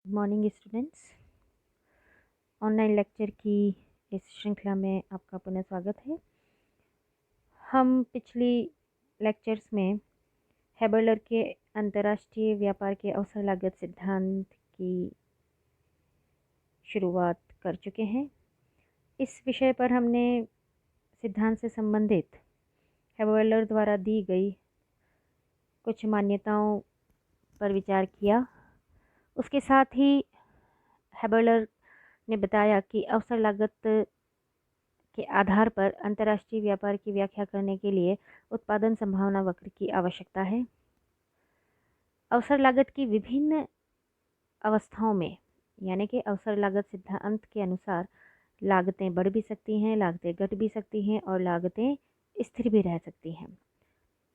Good morning students. Online lecture की इस श्रृंखला में आपका पुनः स्वागत है। हम पिछली लेक्चर्स में हेबरलर के अंतर्राष्ट्रीय व्यापार के अवसर लागत सिद्धांत की शुरुआत कर चुके हैं। इस विषय पर हमने सिद्धांत से संबंधित हेबरलर द्वारा दी गई कुछ मान्यताओं पर विचार किया। उसके साथ ही हेबरलर ने बताया कि अवसर लागत के आधार पर अंतर्राष्ट्रीय व्यापार की व्याख्या करने के लिए उत्पादन संभावना वक्र की आवश्यकता है। अवसर लागत की विभिन्न अवस्थाओं में यानी कि अवसर लागत सिद्धांत के अनुसार लागतें बढ़ भी सकती हैं, लागतें घट भी सकती हैं और लागतें स्थिर भी रह सकती हैं।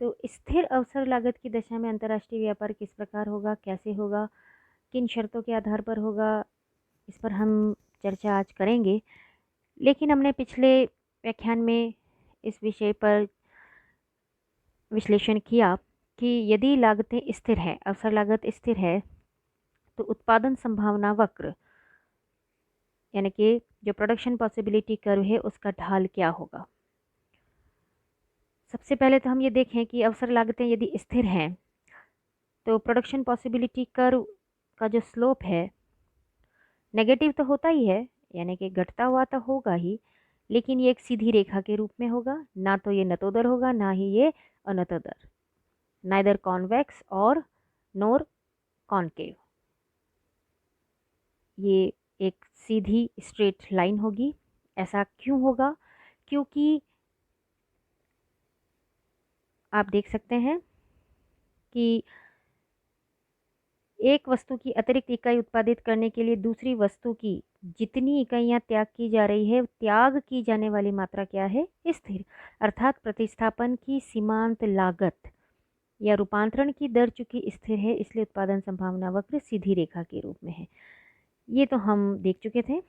तो स्थिर अवसर लागत की दशा में अंतर्राष्ट्रीय व्यापार किस प्रकार होगा, कैसे होगा, किन शर्तों के आधार पर होगा, इस पर हम चर्चा आज करेंगे। लेकिन हमने पिछले व्याख्यान में इस विषय पर विश्लेषण किया कि यदि लागतें स्थिर है, अवसर लागत स्थिर है, तो उत्पादन संभावना वक्र यानी कि जो प्रोडक्शन पॉसिबिलिटी कर्व है उसका ढाल क्या होगा। सबसे पहले तो हम ये देखें कि अवसर लागतें यदि स्थिर हैं तो प्रोडक्शन पॉसिबिलिटी कर्व का जो स्लोप है नेगेटिव तो होता ही है, यानी कि घटता हुआ तो होगा ही, लेकिन ये एक सीधी रेखा के रूप में होगा। ना तो ये नतोदर होगा, ना ही ये अनतोदर, नाइदर कॉन्वेक्स और नोर कॉनकेव। ये एक सीधी स्ट्रेट लाइन होगी। ऐसा क्यों होगा? क्योंकि आप देख सकते हैं कि एक वस्तु की अतिरिक्त इकाई उत्पादित करने के लिए दूसरी वस्तु की जितनी इकाइयां त्याग की जा रही है, त्याग की जाने वाली मात्रा क्या है? स्थिर। अर्थात प्रतिस्थापन की सीमांत लागत या रूपांतरण की दर चूंकि स्थिर है, इसलिए उत्पादन संभावना वक्र सीधी रेखा के रूप में है। ये तो हम देख चुके थे।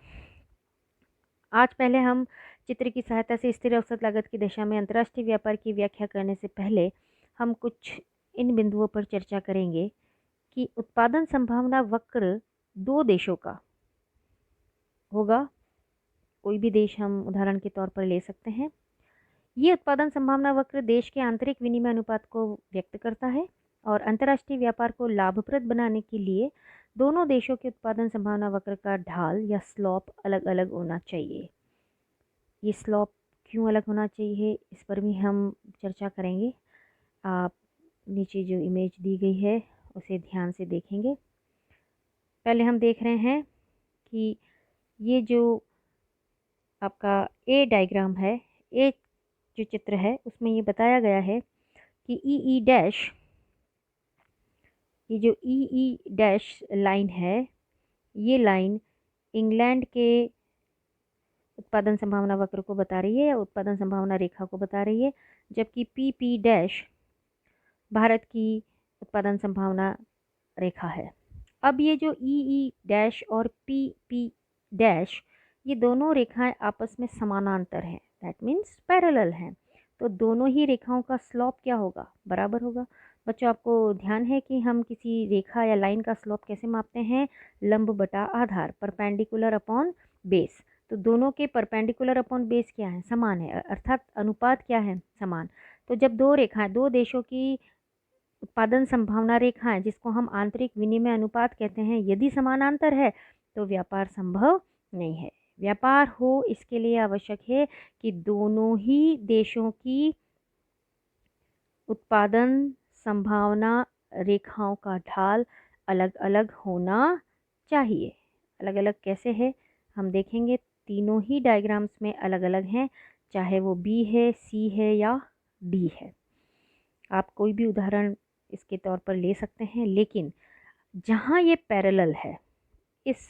आज पहले हम चित्र की सहायता से स्थिर औसत लागत की दिशा में अंतर्राष्ट्रीय व्यापार की व्याख्या करने से पहले हम कुछ इन बिंदुओं पर चर्चा करेंगे कि उत्पादन संभावना वक्र दो देशों का होगा। कोई भी देश हम उदाहरण के तौर पर ले सकते हैं। ये उत्पादन संभावना वक्र देश के आंतरिक विनिमय अनुपात को व्यक्त करता है और अंतर्राष्ट्रीय व्यापार को लाभप्रद बनाने के लिए दोनों देशों के उत्पादन संभावना वक्र का ढाल या स्लॉप अलग अलग होना चाहिए। ये स्लॉप क्यों अलग होना चाहिए, इस पर भी हम चर्चा करेंगे। आप नीचे जो इमेज दी गई है उसे ध्यान से देखेंगे। पहले हम देख रहे हैं कि ये जो आपका ए डायग्राम है, ए जो चित्र है उसमें ये बताया गया है कि ई डैश, ये जो ई डैश लाइन है, ये लाइन इंग्लैंड के उत्पादन संभावना वक्र को बता रही है या उत्पादन संभावना रेखा को बता रही है, जबकि पी डैश भारत की उत्पादन संभावना रेखा है। अब ये जो ई डैश और पी डैश, ये दोनों रेखाएं आपस में समानांतर हैं, दैट मीन्स पैरेलल हैं। तो दोनों ही रेखाओं का स्लोप क्या होगा? बराबर होगा। बच्चों, आपको ध्यान है कि हम किसी रेखा या लाइन का स्लोप कैसे मापते हैं? लंब बटा आधार, परपेंडिकुलर अपॉन बेस। तो दोनों के परपेंडिकुलर अपॉन बेस क्या है? समान है, अर्थात अनुपात क्या है? समान। तो जब दो रेखाएं, दो देशों की उत्पादन संभावना रेखाएं, जिसको हम आंतरिक विनिमय अनुपात कहते हैं, यदि समानांतर है तो व्यापार संभव नहीं है। व्यापार हो इसके लिए आवश्यक है कि दोनों ही देशों की उत्पादन संभावना रेखाओं का ढाल अलग अलग होना चाहिए। अलग अलग कैसे है हम देखेंगे। तीनों ही डायग्राम्स में अलग अलग हैं, चाहे वो बी है, सी है या डी है। आप कोई भी उदाहरण इसके तौर पर ले सकते हैं, लेकिन जहाँ ये पैरेलल है, इस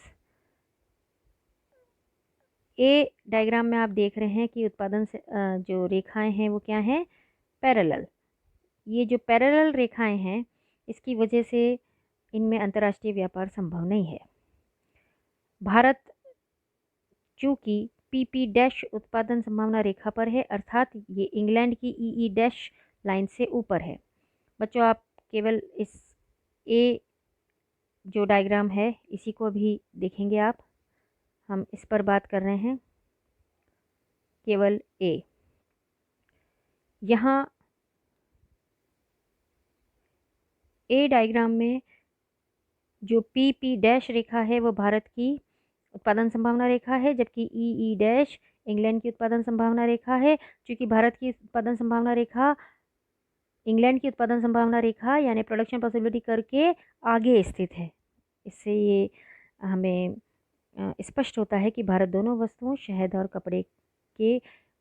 ए डायग्राम में आप देख रहे हैं कि उत्पादन से जो रेखाएं हैं वो क्या हैं? पैरेलल। ये जो पैरेलल रेखाएं हैं, इसकी वजह से इनमें अंतर्राष्ट्रीय व्यापार संभव नहीं है। भारत चूँकि पी डैश उत्पादन संभावना रेखा पर है, अर्थात ये इंग्लैंड की ई डैश लाइन से ऊपर है। बच्चों, आप केवल इस ए जो डायग्राम है इसी को अभी देखेंगे आप। हम इस पर बात कर रहे हैं केवल ए। यहाँ ए डायग्राम में जो पी डैश रेखा है वो भारत की उत्पादन संभावना रेखा है, जबकि ई डैश इंग्लैंड की उत्पादन संभावना रेखा है। क्योंकि भारत की उत्पादन संभावना रेखा इंग्लैंड की उत्पादन संभावना रेखा यानी प्रोडक्शन पॉसिबिलिटी करके आगे स्थित है, इससे ये हमें स्पष्ट होता है कि भारत दोनों वस्तुओं शहद और कपड़े के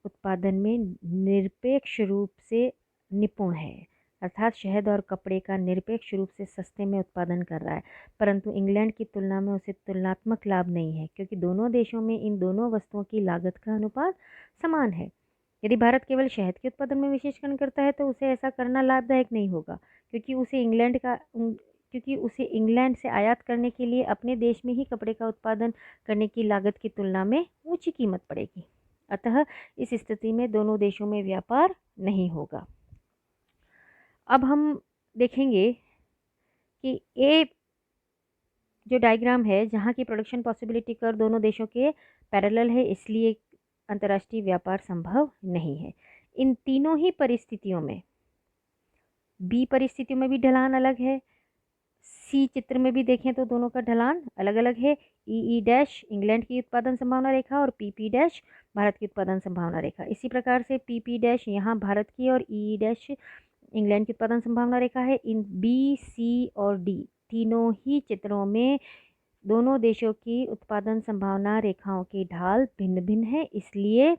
उत्पादन में निरपेक्ष रूप से निपुण है, अर्थात शहद और कपड़े का निरपेक्ष रूप से सस्ते में उत्पादन कर रहा है, परंतु इंग्लैंड की तुलना में उसे तुलनात्मक लाभ नहीं है, क्योंकि दोनों देशों में इन दोनों वस्तुओं की लागत का अनुपात समान है। यदि भारत केवल शहद के उत्पादन में विशेषकरण करता है तो उसे ऐसा करना लाभदायक नहीं होगा, क्योंकि उसे इंग्लैंड से आयात करने के लिए अपने देश में ही कपड़े का उत्पादन करने की लागत की तुलना में ऊंची कीमत पड़ेगी। अतः इस स्थिति में दोनों देशों में व्यापार नहीं होगा। अब हम देखेंगे कि ए जो डायग्राम है, जहाँ की प्रोडक्शन पॉसिबिलिटी कर्व दोनों देशों के पैरेलल है, इसलिए अंतर्राष्ट्रीय व्यापार संभव नहीं है। इन तीनों ही परिस्थितियों में, बी परिस्थितियों में भी ढलान अलग है, सी चित्र में भी देखें तो दोनों का ढलान अलग अलग है। ई डैश इंग्लैंड की उत्पादन संभावना रेखा और पी डैश भारत की उत्पादन संभावना रेखा। इसी प्रकार से पी डैश यहाँ भारत की और ई डैश इंग्लैंड की उत्पादन संभावना रेखा है। इन बी, सी और डी तीनों ही चित्रों में दोनों देशों की उत्पादन संभावना रेखाओं की ढाल भिन्न भिन्न है, इसलिए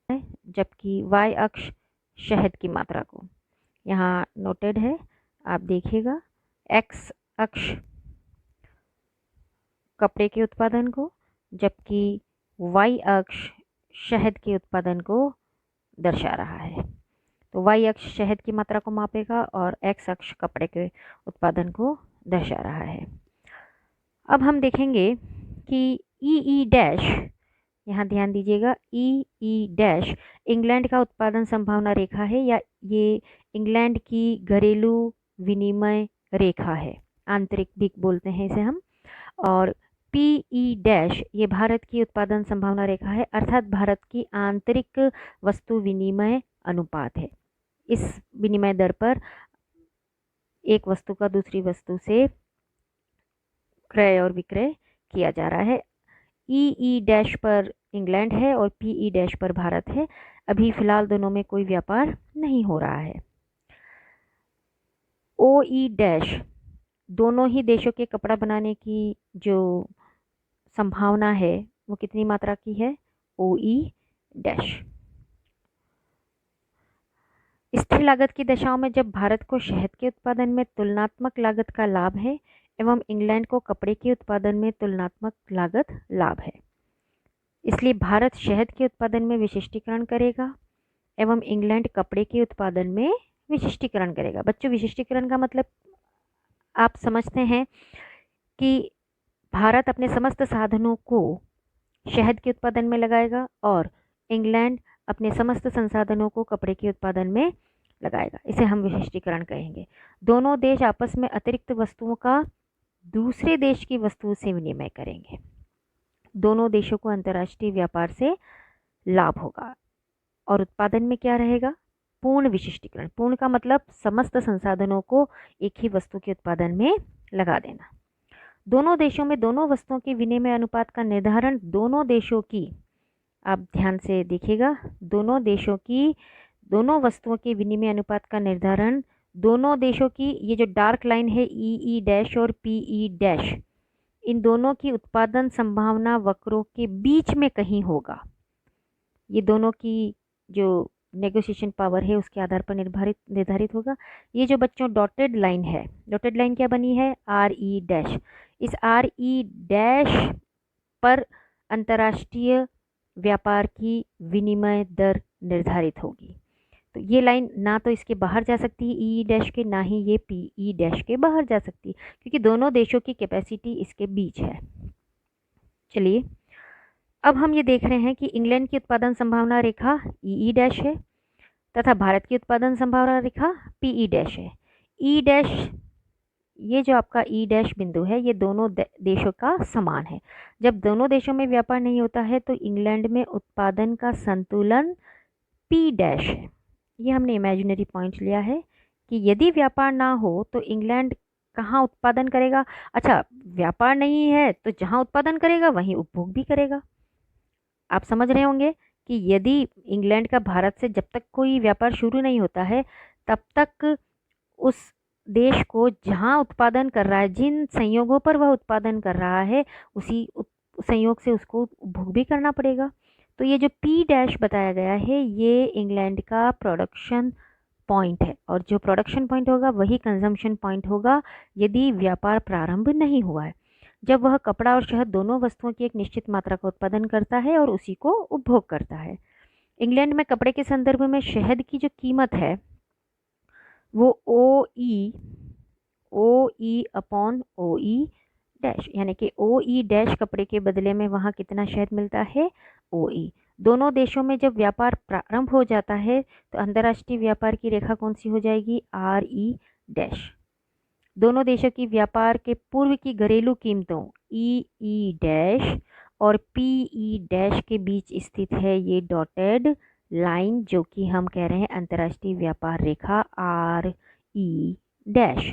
जबकि y अक्ष शहद की मात्रा को यहाँ नोटेड है, आप देखिएगा, x अक्ष कपड़े के उत्पादन को, जबकि y अक्ष शहद के उत्पादन को दर्शा रहा है। तो y अक्ष शहद की मात्रा को मापेगा और x अक्ष कपड़े के उत्पादन को दर्शा रहा है। अब हम देखेंगे कि ई डैश, यहाँ ध्यान दीजिएगा, ई डैश इंग्लैंड का उत्पादन संभावना रेखा है, या ये इंग्लैंड की घरेलू विनिमय रेखा है, आंतरिक भी बोलते हैं इसे हम। और पी डैश ये भारत की उत्पादन संभावना रेखा है, अर्थात भारत की आंतरिक वस्तु विनिमय अनुपात है। इस विनिमय दर पर एक वस्तु का दूसरी वस्तु से क्रय और विक्रय किया जा रहा है। ई डैश पर इंग्लैंड है और पी डैश पर भारत है। अभी फिलहाल दोनों में कोई व्यापार नहीं हो रहा है। ओ ई डैश दोनों ही देशों के कपड़ा बनाने की जो संभावना है वो कितनी मात्रा की है? ओ ई डैश। स्थिर लागत की दशाओं में जब भारत को शहद के उत्पादन में तुलनात्मक लागत का लाभ है एवं इंग्लैंड को कपड़े के उत्पादन में तुलनात्मक लागत लाभ है, इसलिए भारत शहद के उत्पादन में विशिष्टीकरण करेगा एवं इंग्लैंड कपड़े के उत्पादन में विशिष्टीकरण करेगा। बच्चों, विशिष्टीकरण का मतलब आप समझते हैं कि भारत अपने समस्त साधनों को शहद के उत्पादन में लगाएगा और इंग्लैंड अपने समस्त संसाधनों को कपड़े के उत्पादन में लगाएगा। इसे हम विशिष्टीकरण कहेंगे। दोनों देश आपस में अतिरिक्त वस्तुओं का दूसरे देश की वस्तु से विनिमय करेंगे। दोनों देशों को अंतर्राष्ट्रीय व्यापार से लाभ होगा और उत्पादन में क्या रहेगा? पूर्ण विशिष्टीकरण। पूर्ण का मतलब समस्त संसाधनों को एक ही वस्तु के उत्पादन में लगा देना। दोनों देशों में दोनों वस्तुओं के विनिमय अनुपात का निर्धारण दोनों देशों की, आप ध्यान से देखिएगा, दोनों देशों की दोनों वस्तुओं के विनिमय अनुपात का निर्धारण दोनों देशों की, ये जो डार्क लाइन है ई डैश और पी डैश, इन दोनों की उत्पादन संभावना वक्रों के बीच में कहीं होगा। ये दोनों की जो नेगोशिएशन पावर है उसके आधार पर निर्धारित होगा। ये जो बच्चों डॉटेड लाइन है, डॉटेड लाइन क्या बनी है? R E dash. इस आर ई डैश पर अंतर्राष्ट्रीय व्यापार की विनिमय दर निर्धारित होगी। तो ये लाइन ना तो इसके बाहर जा सकती है ई डैश के, ना ही ये पी डैश के बाहर जा सकती, क्योंकि दोनों देशों की कैपेसिटी इसके बीच है। चलिए, अब हम ये देख रहे हैं कि इंग्लैंड की उत्पादन संभावना रेखा ई डैश है तथा भारत की उत्पादन संभावना रेखा पी डैश है। ई डैश ये जो आपका ई डैश बिंदु है ये दोनों देशों का समान है। जब दोनों देशों में व्यापार नहीं होता है तो इंग्लैंड में उत्पादन का संतुलन पी डैश है। ये हमने इमेजिनरी पॉइंट लिया है कि यदि व्यापार ना हो तो इंग्लैंड कहाँ उत्पादन करेगा। अच्छा, व्यापार नहीं है तो जहाँ उत्पादन करेगा वहीं उपभोग भी करेगा। आप समझ रहे होंगे कि यदि इंग्लैंड का भारत से जब तक कोई व्यापार शुरू नहीं होता है तब तक उस देश को जहाँ उत्पादन कर रहा है, जिन संयोगों पर वह उत्पादन कर रहा है, उसी संयोग से उसको उपभोग भी करना पड़ेगा। तो ये जो पी डैश बताया गया है ये इंग्लैंड का प्रोडक्शन पॉइंट है, और जो प्रोडक्शन पॉइंट होगा वही कंजम्पशन पॉइंट होगा यदि व्यापार प्रारंभ नहीं हुआ है, जब वह कपड़ा और शहद दोनों वस्तुओं की एक निश्चित मात्रा का उत्पादन करता है और उसी को उपभोग करता है। इंग्लैंड में कपड़े के संदर्भ में शहद की जो कीमत है वो ओ ई अपॉन ओ ई डैश, यानी कि ओ ई डैश कपड़े के बदले में वहाँ कितना शहद मिलता है, ओ ई। दोनों देशों में जब व्यापार प्रारंभ हो जाता है तो अंतर्राष्ट्रीय व्यापार की रेखा कौन सी हो जाएगी, आर ई डैश। दोनों देशों की व्यापार के पूर्व की घरेलू कीमतों ई डैश और पी ई डैश के बीच स्थित है ये डॉटेड लाइन, जो कि हम कह रहे हैं अंतर्राष्ट्रीय व्यापार रेखा आर ई डैश।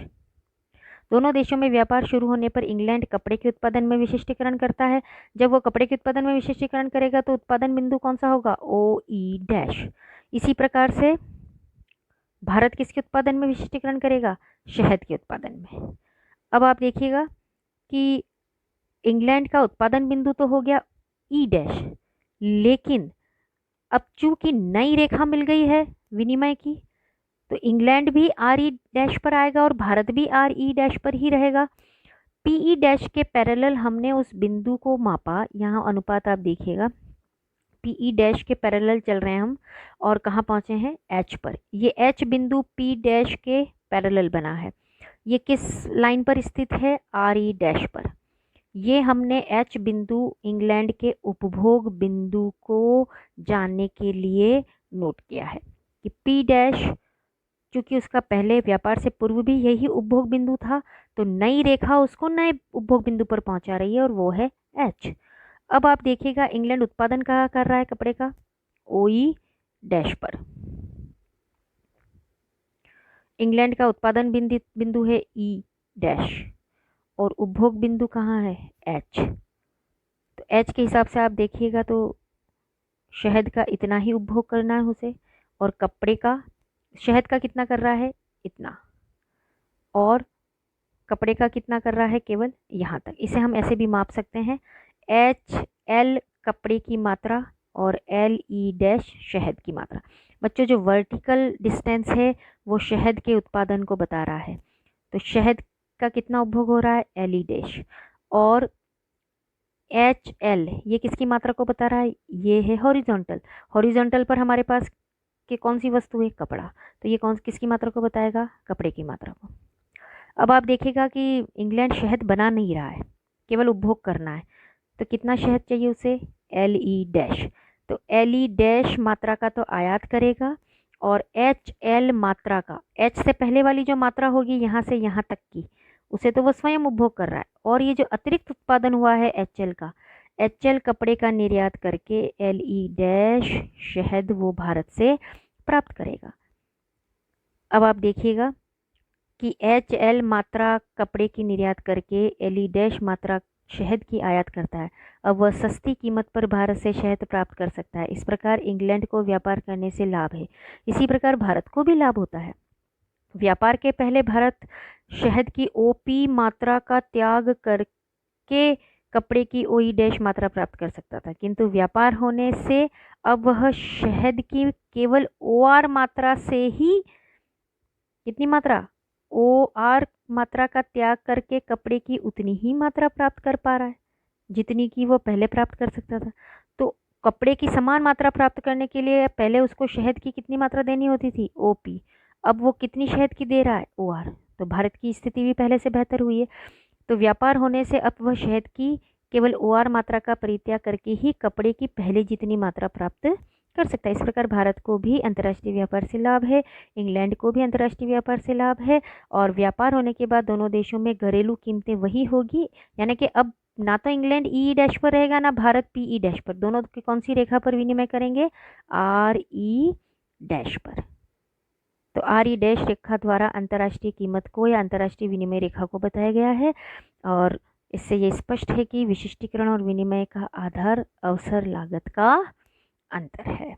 दोनों देशों में व्यापार शुरू होने पर इंग्लैंड कपड़े के उत्पादन में विशिष्टीकरण करता है। जब वो कपड़े के उत्पादन में विशिष्टीकरण करेगा तो उत्पादन बिंदु कौन सा होगा, ओ ई डैश। इसी प्रकार से भारत किसके उत्पादन में विशिष्टीकरण करेगा, शहद के उत्पादन में। अब आप देखिएगा कि इंग्लैंड का उत्पादन बिंदु तो हो गया ई डैश, लेकिन अब चूंकि नई रेखा मिल गई है विनिमय की, तो इंग्लैंड भी आर ई डैश पर आएगा और भारत भी आर ई डैश पर ही रहेगा। पी ई डैश के पैरेलल हमने उस बिंदु को मापा, यहाँ अनुपात आप देखिएगा, पी ई डैश के पैरेलल चल रहे हैं हम और कहाँ पहुँचे हैं, एच पर। ये एच बिंदु पी डैश के पैरेलल बना है। ये किस लाइन पर स्थित है, आर ई डैश पर। ये हमने एच बिंदु इंग्लैंड के उपभोग बिंदु को जानने के लिए नोट किया है कि पी डैश क्योंकि उसका पहले व्यापार से पूर्व भी यही उपभोग बिंदु था, तो नई रेखा उसको नए उपभोग बिंदु पर पहुंचा रही है और वो है एच। अब आप देखिएगा इंग्लैंड उत्पादन कहाँ कर रहा है कपड़े का, ओ ई डैश पर। इंग्लैंड का उत्पादन बिंदु है ई डैश और उपभोग बिंदु कहाँ है, एच। तो एच के हिसाब से आप देखिएगा तो शहद का इतना ही उपभोग करना है उसे, और कपड़े का, शहद का कितना कर रहा है, इतना, और कपड़े का कितना कर रहा है, केवल यहाँ तक। इसे हम ऐसे भी माप सकते हैं, एच एल कपड़े की मात्रा और एल ई डैश शहद की मात्रा। बच्चों जो वर्टिकल डिस्टेंस है वो शहद के उत्पादन को बता रहा है, तो शहद का कितना उपभोग हो रहा है, एल ई डैश, और एच एल ये किसकी मात्रा को बता रहा है, ये है हॉरिजॉन्टल। हॉरिजॉन्टल पर हमारे पास कि कौन सी वस्तु है, कपड़ा, तो ये किसकी मात्रा को बताएगा, कपड़े की मात्रा को। अब आप देखिएगा कि इंग्लैंड शहद बना नहीं रहा है, केवल उपभोग करना है, तो कितना शहद चाहिए उसे, एल ई डैश। तो एल ई डैश मात्रा का तो आयात करेगा और एच एल मात्रा का, एच से पहले वाली जो मात्रा होगी यहाँ से यहाँ तक की, उसे तो वो स्वयं उपभोग कर रहा है, और ये जो अतिरिक्त उत्पादन हुआ है एच एल का, एच एल कपड़े का निर्यात करके एल ई डैश शहद वो भारत से प्राप्त करेगा। अब आप देखिएगा कि एच एल मात्रा कपड़े की निर्यात करके एल ई डैश मात्रा शहद की आयात करता है। अब वह सस्ती कीमत पर भारत से शहद प्राप्त कर सकता है। इस प्रकार इंग्लैंड को व्यापार करने से लाभ है, इसी प्रकार भारत को भी लाभ होता है। व्यापार के पहले भारत शहद की ओपी मात्रा का त्याग करके कपड़े की ओई डैश मात्रा प्राप्त कर सकता था, किंतु व्यापार होने से अब वह शहद की केवल ओ आर मात्रा से ही, कितनी मात्रा, ओ आर मात्रा का त्याग करके कपड़े की उतनी ही मात्रा प्राप्त कर पा रहा है जितनी की वो पहले प्राप्त कर सकता था। तो कपड़े की समान मात्रा प्राप्त करने के लिए पहले उसको शहद की कितनी मात्रा देनी होती थी, ओपी, अब वो कितनी शहद की दे रहा है, ओ आर। तो भारत की स्थिति भी पहले से बेहतर हुई है। तो व्यापार होने से अब वह शहद की केवल ओ आर मात्रा का परित्याग करके ही कपड़े की पहले जितनी मात्रा प्राप्त कर सकता है। इस प्रकार भारत को भी अंतर्राष्ट्रीय व्यापार से लाभ है, इंग्लैंड को भी अंतर्राष्ट्रीय व्यापार से लाभ है, और व्यापार होने के बाद दोनों देशों में घरेलू कीमतें वही होगी, यानी कि अब ना तो इंग्लैंड ई डैश पर रहेगा ना भारत पी ई डैश पर, दोनों की कौन सी रेखा पर विनिमय करेंगे, आर ई डैश पर। तो आर ई डैश रेखा द्वारा अंतर्राष्ट्रीय कीमत को या अंतर्राष्ट्रीय विनिमय रेखा को बताया गया है। और इससे ये स्पष्ट है कि विशिष्टीकरण और विनिमय का आधार अवसर लागत का अंतर है।